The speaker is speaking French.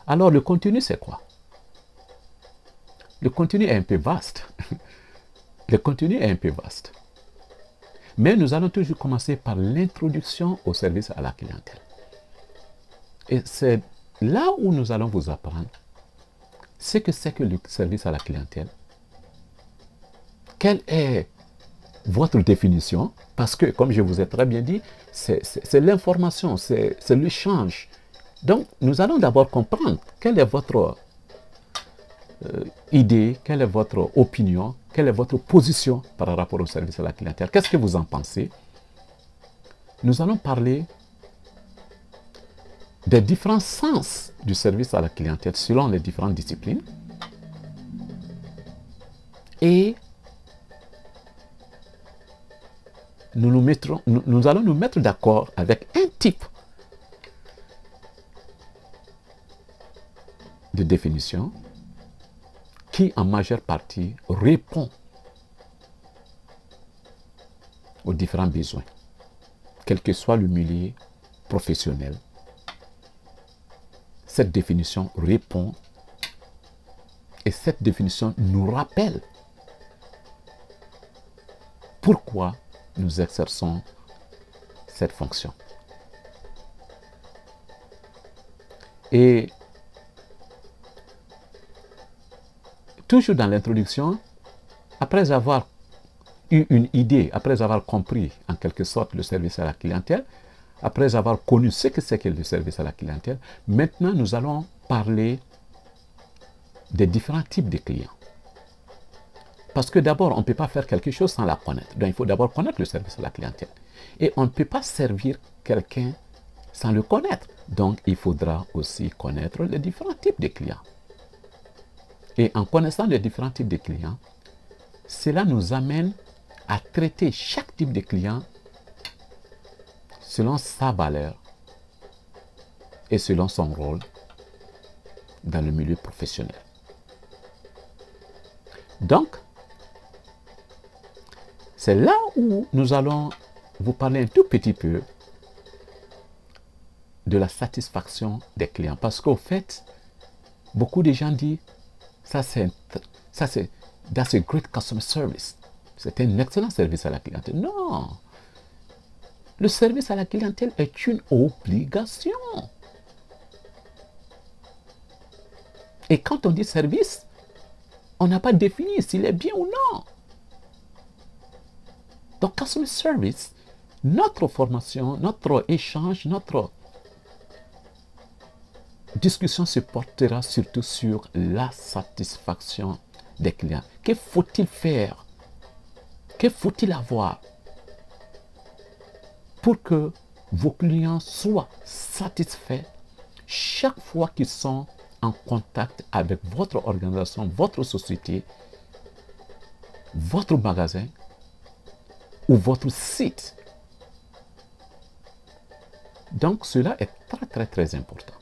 Alors le contenu, c'est quoi? Le contenu est un peu vaste. Le contenu est un peu vaste. Mais nous allons toujours commencer par l'introduction au service à la clientèle. Et c'est là où nous allons vous apprendre ce que c'est que le service à la clientèle. Quelle est votre définition? Parce que, comme je vous ai très bien dit, c'est l'information, c'est l'échange. Donc, nous allons d'abord comprendre quelle est votre idée, quelle est votre opinion, quelle est votre position par rapport au service à la clientèle. Qu'est-ce que vous en pensez? Nous allons parler des différents sens du service à la clientèle selon les différentes disciplines. Et nous allons nous mettre d'accord avec un type de définition qui en majeure partie répond aux différents besoins, quel que soit le milieu professionnel. Cette définition répond et cette définition nous rappelle pourquoi nous exerçons cette fonction. Et toujours dans l'introduction, après avoir eu une idée, après avoir compris en quelque sorte le service à la clientèle, après avoir connu ce que c'est que le service à la clientèle, maintenant nous allons parler des différents types de clients. Parce que d'abord, on ne peut pas faire quelque chose sans la connaître. Donc il faut d'abord connaître le service à la clientèle. Et on ne peut pas servir quelqu'un sans le connaître. Donc il faudra aussi connaître les différents types de clients. Et en connaissant les différents types de clients, cela nous amène à traiter chaque type de client selon sa valeur et selon son rôle dans le milieu professionnel. Donc, c'est là où nous allons vous parler un tout petit peu de la satisfaction des clients. Parce qu'au fait, beaucoup de gens disent, that's a great customer service. C'est un excellent service à la clientèle. Non! Le service à la clientèle est une obligation. Et quand on dit service, on n'a pas défini s'il est bien ou non. Donc, customer service, notre formation, notre échange, notre discussion se portera surtout sur la satisfaction des clients. Que faut-il faire? Que faut-il avoir pour que vos clients soient satisfaits chaque fois qu'ils sont en contact avec votre organisation, votre société, votre magasin ou votre site. Donc cela est très très très important.